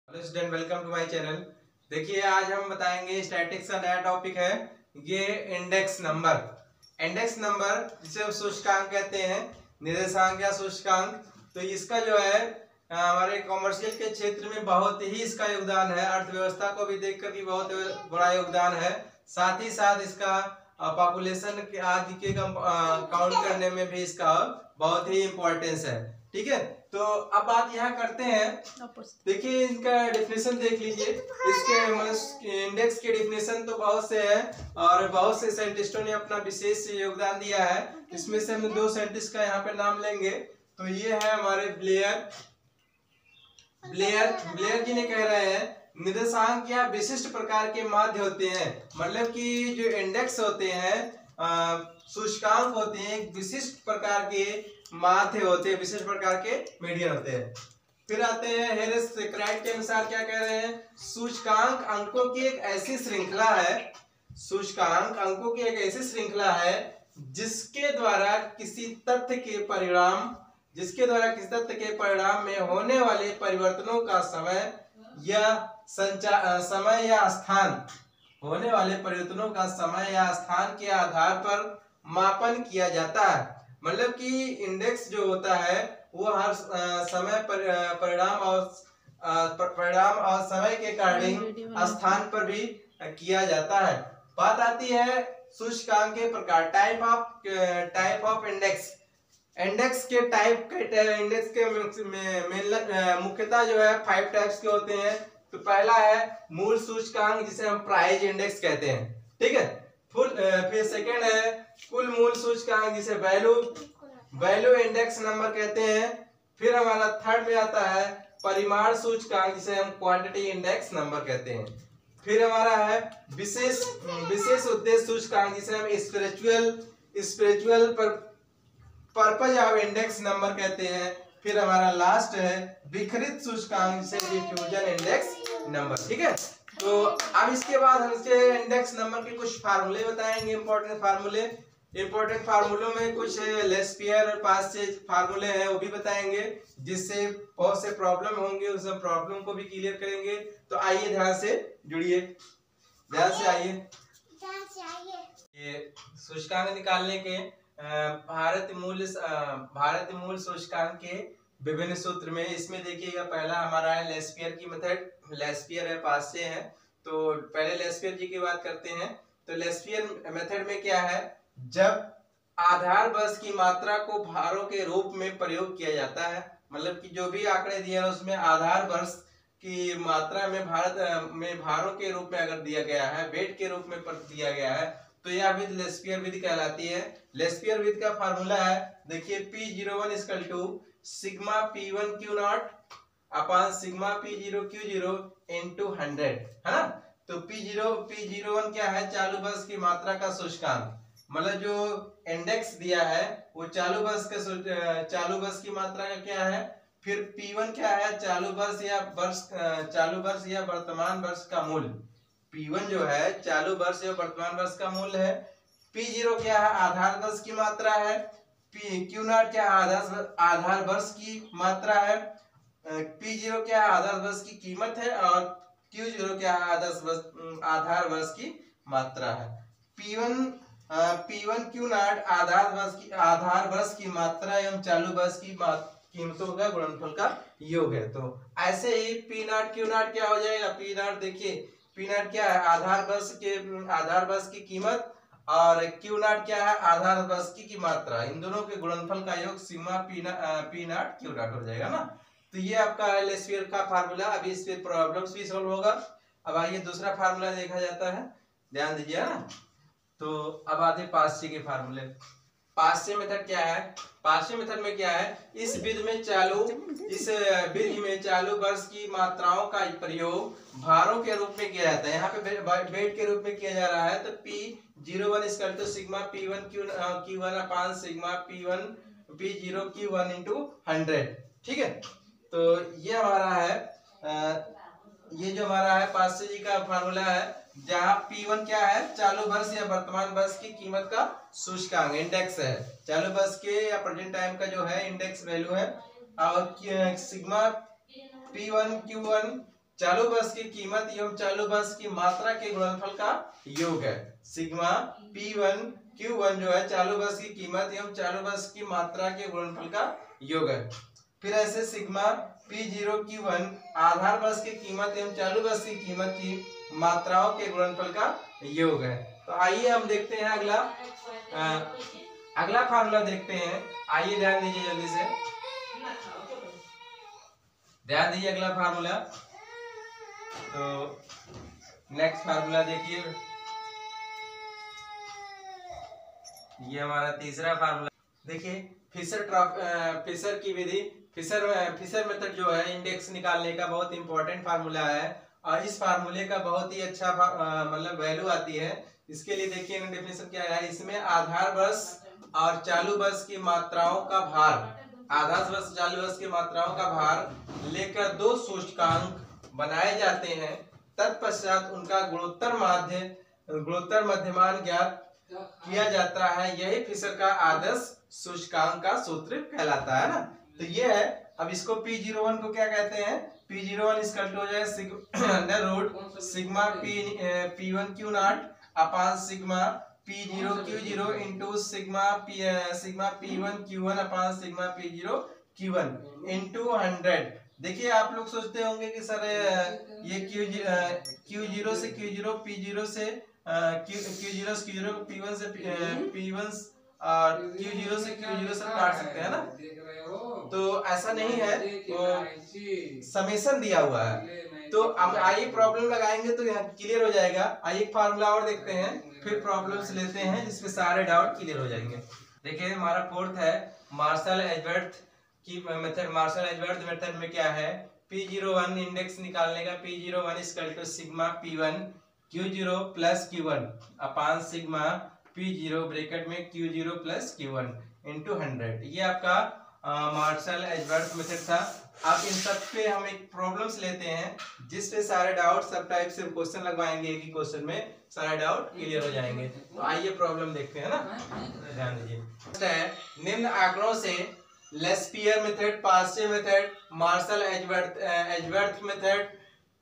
Hello student, welcome to my channel. देखिए, आज हम बताएंगे स्टैटिक्स का नया टॉपिक है ये इंडेक्स नंबर। इंडेक्स नंबर जिसे हम सूचकांक कहते हैं, निर्देशांक या सूचकांक। तो इसका जो है हमारे कॉमर्शियल के क्षेत्र में बहुत ही इसका योगदान है। अर्थव्यवस्था को भी देखकर भी बहुत बड़ा योगदान है। साथ ही साथ इसका पॉपुलेशन के आदि के काउंट करने में भी इसका बहुत ही इम्पोर्टेंस है। ठीक है, तो अब बात यहाँ करते हैं। देखिए, इनका डेफिनेशन देख लीजिए। इसके इंडेक्स के डेफिनेशन तो बहुत से हैं और बहुत से साइंटिस्टों ने अपना विशेष योगदान दिया है। इसमें से हम दो साइंटिस्ट का यहाँ पे नाम लेंगे। तो ये है हमारे ब्लेयर जी ने कह रहे हैं निर्देशांक या विशिष्ट प्रकार के माध्य होते हैं। मतलब कि जो इंडेक्स होते हैं, सूचकांक होते हैं, एक विशिष्ट प्रकार के माध्य होते हैं, विशिष्ट प्रकार के मीडियन होते हैं। फिर आते हैं हेरिस क्राइट के अनुसार क्या कह रहे हैं, सूचकांक अंकों की एक ऐसी श्रृंखला है, सूचकांक अंकों की एक ऐसी श्रृंखला है जिसके द्वारा किसी तथ्य के परिणाम में होने वाले परिवर्तनों का समय या स्थान होने वाले परिवर्तनों का समय या स्थान के आधार पर मापन किया जाता है। मतलब कि इंडेक्स जो होता है वो हर समय परिणाम और समय के अकॉर्डिंग स्थान पर भी किया जाता है। बात आती है सूचकांक के प्रकार, टाइप ऑफ इंडेक्स। इंडेक्स के टाइप इंडेक्स के मुख्यतः जो है 5 टाइप्स के होते हैं। तो पहला है मूल सूचकांक जिसे हम प्राइस इंडेक्स कहते हैं। ठीक है, फिर सेकंड है कुल मूल सूचकांक जिसे वैल्यू इंडेक्स नंबर कहते हैं। फिर हमारा थर्ड में आता है परिमाण सूचकांक जिसे हम क्वांटिटी इंडेक्स नंबर कहते हैं। फिर हमारा है विशेष उद्देश्य सूचकांक जिसे हम spiritual purpose of index number कहते हैं। फिर हमारा लास्ट है विकृत सूचकांक जिसे डिफ्यूजन इंडेक्स नंबर। ठीक है, तो अब इसके बाद हम इसके इंडेक्स नंबर के कुछ फार्मूले बताएंगे, इंपॉर्टेंट फार्मूलों में कुछ लेस्पियर और पास्चे फार्मूले हैं, वो भी बताएंगे, जिससे बहुत से प्रॉब्लम होंगे, उस प्रॉब्लम को भी क्लियर करेंगे। तो आइए ध्यान से जुड़िए, ध्यान से आइए। ये सूचकांक निकालने के भारतीय मूल सूचकांक के विभिन्न सूत्र में इसमें देखिएगा, पहला हमारा है लेस्पियर की मेथड, लेस्पियर है, पास्चे है। तो पहले लेस्पियर जी की बात करते हैं। तो लेस्पियर मेथड में क्या है, जब आधार बस की मात्रा को भारों के रूप में प्रयोग किया जाता है, मतलब कि जो भी आंकड़े दिए हैं उसमें आधार वर्ष की मात्रा में भारों के रूप में अगर दिया गया है, वेट के रूप में दिया गया है, तो यह विधि लेस्पियर विधि कहलाती है। लेस्पियर विधि का फार्मूला है, देखिए P01 equal to sigma P1 Q0 upon sigma P0 Q0 into 100 है ना। तो P01 क्या है, चालू बस की मात्रा का सूचकांक, मतलब जो इंडेक्स दिया है वो चालू बस की मात्रा का क्या है। फिर P1 क्या है, चालू वर्ष या वर्तमान वर्ष का मूल्य। P1 जो है चालू वर्ष या वर्तमान वर्ष का मूल्य है। P0 क्या है, आधार वर्ष की मात्रा है। Q0 क्या है, आधार वर्ष की मात्रा है। P0 क्या है, आधार वर्ष की कीमत है। और Q0 क्या है, आधार वर्ष की मात्रा है। P1 Q0 आधार वर्ष की मात्रा एवं चालू वर्ष की कीमतों का गुणनफल का योग है। तो ऐसे ही P0 Q0 क्या हो जाएगा, P0 देखिए, P0 क्या है, आधार वर्ष की कीमत, और Q0 क्या है, आधार वर्ष की मात्रा। इन दोनों के गुणनफल का योग सिग्मा P0 Q0 हो जाएगा ना। तो ये आपका लेस्पियर का फार्मूला। अभी इस पे प्रॉब्लम्स भी सॉल्व होगा। अब आइए दूसरा फार्मूला देखा जाता है, ध्यान दीजिए ना। तो अब आते पास्चे के फार्मूले। पास्चे मेथड क्या है, पास्चे मेथड में क्या है, इस विधि में चालू वर्ष की मात्राओं का प्रयोग भारों के रूप में किया जाता है। यहाँ पे वेट के रूप में किया जा रहा है। तो P01 equal to sigma P1 Q1 upon sigma P0 Q1 into 100। ठीक है, तो ये हमारा है, ये जो हमारा है पास्चे जी का फार्मूला है, जहाँ P1 क्या है, चालू वर्ष या वर्तमान वर्ष की कीमत का सूचकांक इंडेक्स है, चालू वर्ष के या प्रेजेंट टाइम का जो है इंडेक्स वैल्यू है। और सिग्मा P1 Q1 चालू बस की कीमत एवं चालू बस की मात्रा के गुणनफल का योग है। सिग्मा P1 Q1 जो है चालू बस की कीमत एवं चालू बस की मात्रा के गुणनफल का योग है। फिर ऐसे सिग्मा P0 Q1 आधार बस की कीमत एवं चालू बस की कीमत की मात्राओं के गुणनफल का योग है। तो आइए हम देखते हैं अगला फार्मूला देखते हैं। आइए ध्यान दीजिए, जल्दी से ध्यान दीजिए अगला फार्मूला। तो नेक्स्ट फार्मूला देखिए, ये हमारा तीसरा फार्मूला। देखिए फिशर की विधि, फिशर मेथड जो है इंडेक्स निकालने का बहुत इंपॉर्टेंट फार्मूला है और इस फार्मूले का बहुत ही अच्छा मतलब वैल्यू आती है। इसके लिए देखिए डेफिनेशन क्या है, इसमें आधार बस और चालू बस की मात्राओं का भार, आधार बस चालू बस की मात्राओं का भार लेकर दो सूचकांक बनाए जाते हैं। तत्पश्चात उनका गुणोत्तर मध्यमान ज्ञात किया जाता है। यही फिशर का आदर्श सूचकांक का सूत्र कहलाता है ना। तो ये है। अब इसको P01 को क्या कहते हैं, P01 इसका हो जाए under root sigma P1 Q0 upon sigma P0 Q0 into sigma P1 Q1 upon sigma P0 Q1 into 100। देखिए आप लोग सोचते होंगे कि सर ये Q0 से Q0 P0 से Q0 से Q0 P1 से P1 और Q0 से Q0 से काट सकते हैं ना। तो ऐसा नहीं है, तो समेशन दिया हुआ है। तो अब आइए प्रॉब्लम लगाएंगे तो यहाँ क्लियर हो जाएगा। आइए एक फार्मूला और देखते हैं, फिर प्रॉब्लम्स लेते हैं जिसमें सारे डाउट क्लियर हो जाएंगे। देखिए हमारा फोर्थ है मार्शल एजवर्थ की मेथड। मार्शल एजवर्थ मेथड में क्या है, P01 इंडेक्स निकालने का P01 equal to sigma P1 Q0 plus Q1 upon sigma P0 bracket में Q0 प्लस Q1 इंटू 100। ये आपका मार्शल एजवर्थ मेथड था। अब इन सब पे हम एक प्रॉब्लम्स लेते हैं जिसपे सारे डाउट सब टाइप से क्वेश्चन लगवाएंगे, एक ही क्वेश्चन में सारे डाउट क्लियर हो जाएंगे। तो आइए प्रॉब्लम देखते हैं ना, ध्यान दीजिए। निम्न आंकड़ों से Laspeyres method, Paasche method, Marshall Edgeworth method,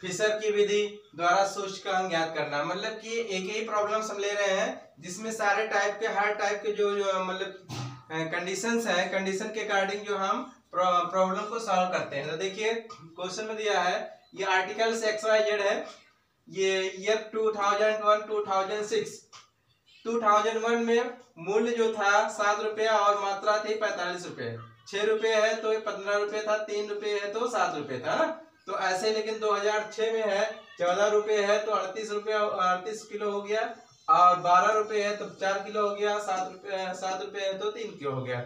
Fisher की विधि द्वारा सूचकांक ज्ञात करना। मतलब कि एक ही प्रॉब्लम्स हम ले रहे हैं जिसमें सारे टाइप के, हर टाइप के जो मतलब कंडीशंस है, कंडीशन के अकॉर्डिंग जो हम प्रॉब्लम को सॉल्व करते हैं। तो देखिए क्वेश्चन में दिया है, ये आर्टिकल्स XYZ है, ये ईयर 2001 2006। 2001 में मूल्य जो था 7 रुपया और मात्रा थी 45 रुपए। 6 रुपए है तो 15 रुपए था, 3 रुपए है तो 7 रुपए था ना। तो ऐसे लेकिन 2006 में है 14 रुपए है तो 38 रुपया 38 किलो हो गया, और 12 रुपए है तो 4 किलो हो गया, 7 रुपए है तो 3 किलो हो गया।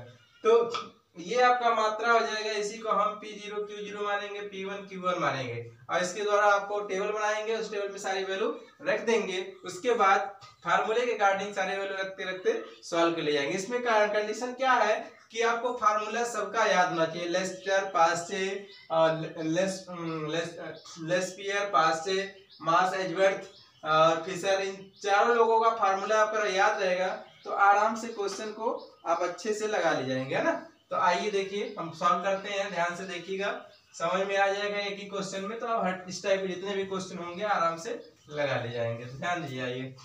तो ये आपका मात्रा हो जाएगा। इसी को हम P0 Q0 मानेंगे, P1 Q1 मानेंगे और इसके द्वारा आपको टेबल बनाएंगे, उस टेबल में सारी वैल्यू रख देंगे। उसके बाद फार्मूले के अकॉर्डिंग सारे वैल्यू रखते रखते सॉल्व कर ले जाएंगे। इसमें कंडीशन क्या है कि आपको फार्मूला सबका याद होना चाहिए। लेस्टर, पास्चे, लेस्पियर, पास्चे, मार्श एजवर्थ और फिशर, इन चारों लोगों का फार्मूला आपका याद रहेगा तो आराम से क्वेश्चन को आप अच्छे से लगा ले जाएंगे, है ना। तो आइए देखिए हम सॉल्व करते हैं, ध्यान से देखिएगा, समझ में आ जाएगा एक ही क्वेश्चन में। तो आप हर इस टाइप के जितने भी क्वेश्चन होंगे आराम से लगा ले जाएंगे। तो ध्यान दीजिए। आइए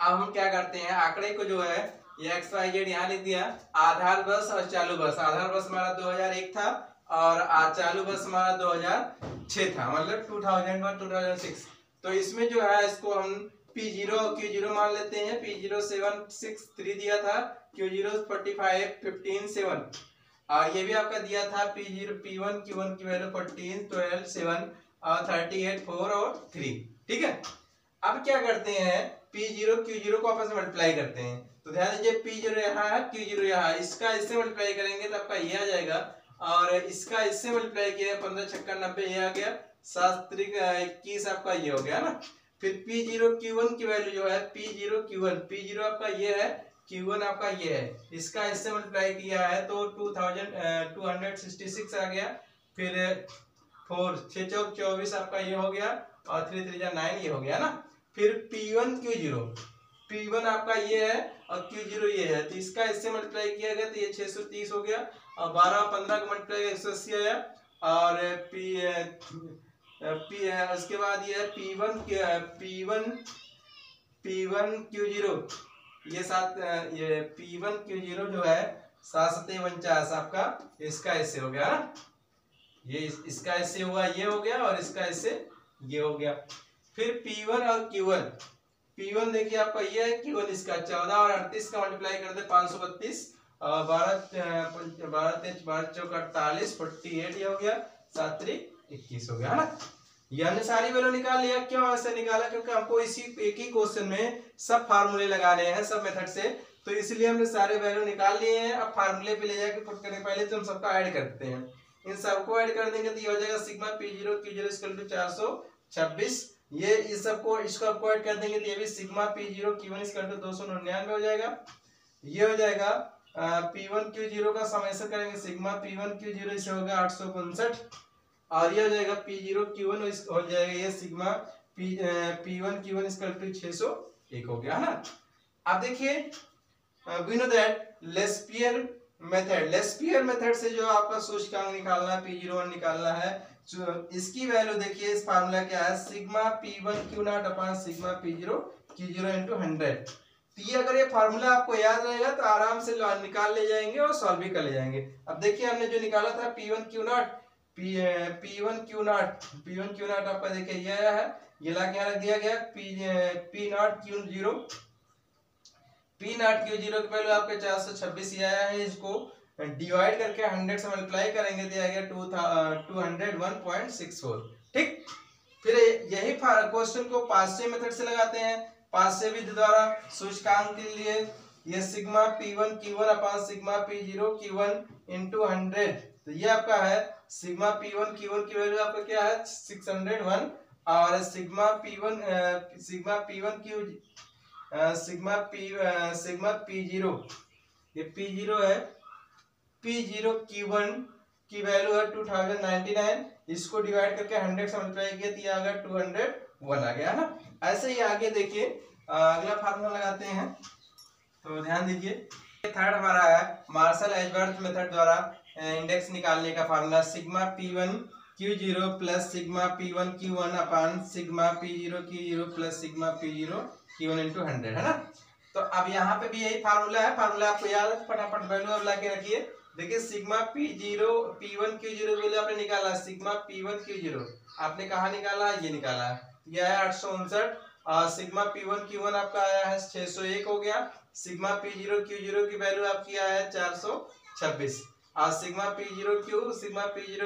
अब हम क्या करते हैं, आंकड़े को जो है ये XYZ यहाँ लिख दिया। आधार बस और चालू बस, आधार बस हमारा 2001 था और चालू बस हमारा 2006 था, मतलब 2001 2006। तो इसमें जो है इसको हम P0 Q0 मान लेते हैं। P0 763 दिया था, Q0 45 15 7 और ये भी आपका दिया था P0 P1 Q1 की वैल्यू 14 12 7 और 38 4 और 3। ठीक है। अब क्या करते हैं, P0 Q0 को आपस में मल्टीप्लाई करते हैं। तो ध्यान दीजिए P0 यहाँ है, Q0 यहाँ है, इसका इससे मल्टीप्लाई करेंगे तो आपका ये आ जाएगा और इसका इससे मल्टीप्लाई किया 15 छक्का 90 ये आ गया, 7 21 आपका ये हो गया ना। फिर P0 Q1 की वैल्यू जो है P0 Q1, P0 आपका ये है, Q1 आपका ये है, इसका इससे मल्टीप्लाई किया है तो 2266 आ गया। फिर 4 6 चौक 24 आपका ये हो गया और 3 3 9 ये हो गया ना। फिर P1 Q0, P1 आपका ये है और Q0 ये है, तो इसका इससे मल्टीप्लाई किया गया तो ये 630 हो गया और 12 15 का मल्टीप्लाई 180 आया और उसके बाद ये P1 Q0, ये सात, ये P1 Q0 जो है 7 आपका इसका ऐसे हो गया ना, ये इसका ऐसे हुआ, ये हो गया, और इसका ऐसे ये हो गया। फिर P1 और Q1, P1 देखिए आपका ये है, Q1 इसका 14 और 38 का मल्टीप्लाई कर दे 532, 12 चौक 48, 48 ये हो गया, 7 21 हो गया, है ना। ये हमने सारी वैल्यू निकाल लिया। क्यों ऐसे निकाला? क्योंकि हमको इसी एक ही क्वेश्चन में सब फार्मूले लगाने हैं, सब मेथड से, तो इसलिए हमने सारे वैल्यू निकाल लिए हैं। अब फार्मूले पे ले जाके पुट करने पहले तो हम सबका ऐड करते हैं। इन सबको ऐड कर देंगे तो ये हो जाएगा सिग्मा P0 Q0 = 426। ये इस सबको इसको ऐड कर देंगे तो ये भी सिग्मा P0 Q1 = 299 हो जाएगा। ये हो जाएगा P1 Q0 का समेशन करेंगे, सिग्मा P1 Q0 इसे होगा 859, और ये हो जाएगा P0 Q1 हो जाएगा ये सिग्मा P1 Q1 = 601 हो गया, है ना। अब देखिए we know that Laspeyres method से जो आपका सूचकांक निकालना है, P01 निकालना है, जो इसकी वैल्यू देखिए, इस फार्मूला क्या है, sigma P1 Q0 upon sigma P0 Q0 × 100। तो ये अगर ये फार्मूला आपको याद रहेगा तो आराम से निकाल ले जाएंगे और सॉल्व भी कर ले जाएंगे। अब देखिए हमने जो निकाला था P1 Q0 आपका देखिए ये आया है, ये ला क्या रख दिया गया, P0 Q0 की वैल्यू आपके 426 ही आया है। इसको डिवाइड करके 100 से मल्टीप्लाई करेंगे तो आएगा 201.64। ठीक, फिर यही क्वेश्चन को पास्चे मेथड से लगाते हैं। पास्चे विधि द्वारा सूचकांक के लिए ये sigma P1 Q1 upon sigma P0 Q1 × 100, तो ये आपका है सिग्मा P1 Q1 की वैल्यू आपका क्या है 601, और सिग्मा P0 ये P0 है, P0 Q1 की वैल्यू है 2099। इसको डिवाइड करके 100 से मल्टीप्लाई किया तो ये आ गया 201 आ गया, है ना। ऐसे ही आगे देखिए अगला फार्मूला लगाते हैं, तो ध्यान दीजिए। थर्ड हमारा है मार्शल एजबर्थ मेथड द्वारा इंडेक्स निकालने का formula, sigma P1 Q0 plus sigma P1 Q1 upon sigma P0 Q0 plus sigma P0 Q1 × 100, है ना। तो अब यहाँ पे भी यही फार्मूला है, फार्मूला आपको याद है, फटाफट वैल्यू अब लाके रखिए। देखिए सिग्मा P1 Q0 वैल्यू आपने निकाला, सिग्मा P1 Q0 आपने कहाँ निकाला, ये निकाला है, ये है 859, और सिग्मा P1 Q1 आपका आया है 601 हो गया। सिग्मा P0 Q0 की वैल्यू आपकी आया है 426, और सिग्मा P0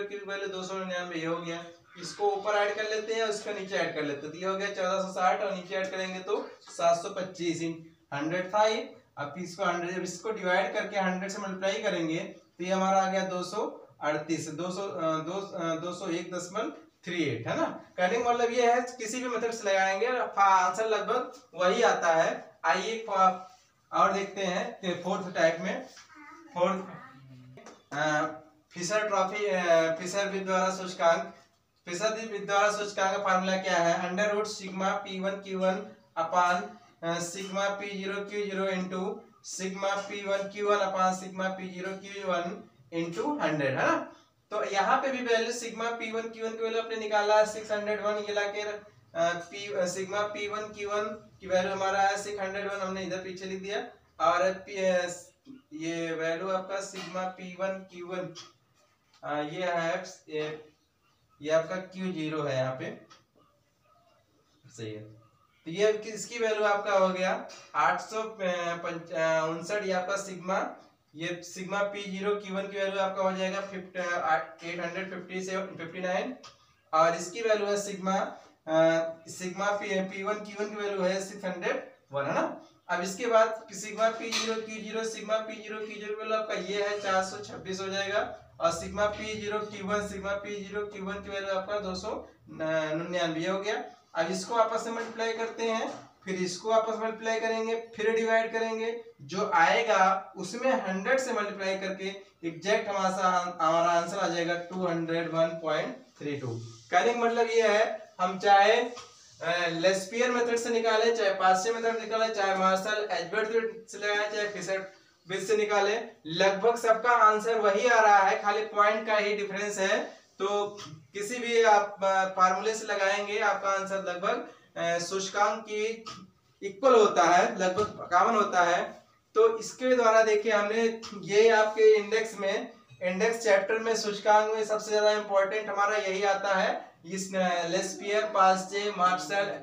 की वैल्यू 299 हो गया। इसको ऊपर ऐड कर लेते हैं, उसका नीचे ऐड कर लेते हैं, तो ये हो गया 1460, और नीचे ऐड करेंगे तो 725 × 100 था ये। अब इसको 100 जब इसको डिवाइड करके 100 से मल्टीप्लाई करेंगे तो ये हमारा आ गया 238, 201.38, है ना। कहने का मतलब ये है किसी भी मेथड से लगाएंगे आंसर लगभग वही आता है। आइए और देखते हैं फोर्थ टाइप में, फिशर विधि द्वारा सूचकांक का फार्मूला क्या है, √ sigma P1 Q1 upon sigma P0 Q0 into sigma P1 Q1 upon sigma P0 Q1 × 100, है ना। तो यहाँ पे भी वैल्यू सिग्मा P1 Q1 की वैल्यू आपने निकाला 601, ये लाके सिग्मा P1 Q1 की वैल्यू हमारा है 601, हमने इधर पीछे लिख दिया, और ये वैल्यू आपका सिग्मा P1 Q1 ये है, ये आपका Q0 है यहाँ पे, सही है। तो ये इसकी वैल्यू आपका हो गया 859, ये आपका सिग्मा P0 Q1 की वैल्यू आपका हो जाएगा 859, और इसकी वैल्यू है सिग्मा P1 Q1 की वैल्यू है 601, है ना। अब इसके बाद सिग्मा P0 Q0 की वैल्यू आपका ये है 426 हो जाएगा, और सिग्मा P0 Q1 की वैल्यू आपका 299 हो गया। अब इसको आपस में मल्टीप्लाई करते हैं, फिर इसको आपस में मल्टीप्लाई करेंगे, फिर डिवाइड करेंगे, जो आएगा उसमें 100 से मल्टीप्लाई करके एग्जैक्ट हमारा आंसर आ जाएगा 201.32। कहने का मतलब ये है, हम चाहे लेस्पियर मेथड से निकाले, चाहे पास्चे मेथड निकाले, चाहे मार्शल एजबर्थ से लगाए, चाहे फिशर विधि से निकाले, लगभग सबका आंसर वही आ रहा है, खाली पॉइंट का ही डिफरेंस है। तो किसी भी आप फार्मूले से लगाएंगे आपका आंसर लगभग सूचकांक की इक्वल होता है, लगभग 51 होता है। तो इसके द्वारा देखिए हमने ये आपके इंडेक्स चैप्टर में सूचकांक में सबसे ज्यादा इंपॉर्टेंट हमारा यही आता है, इस लेस्पियर, पास्चे, मार्शल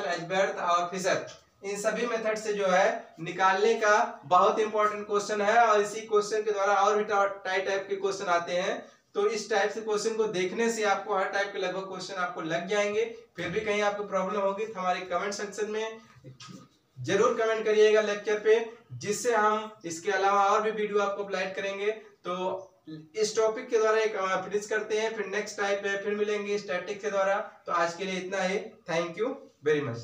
एजबर्ट और फिशर, इन सभी मेथड से जो है निकालने का बहुत इंपॉर्टेंट क्वेश्चन है। और इसी क्वेश्चन के द्वारा और भी टाइप के क्वेश्चन आते हैं। तो इस टाइप से क्वेश्चन को देखने से आपको हर टाइप के लगभग क्वेश्चन आपको लग जाएंगे। फिर भी कहीं आपको प्रॉब्लम होगी तो हमारे कमेंट सेक्शन में जरूर कमेंट करिएगा लेक्चर पे, जिससे हम इसके अलावा और भी वीडियो आपको अपलोड करेंगे। तो इस टॉपिक के द्वारा एक फिनिश करते हैं, फिर नेक्स्ट टाइप है फिर मिलेंगे स्टैटिक के द्वारा। तो आज के लिए इतना ही। Thank you very much.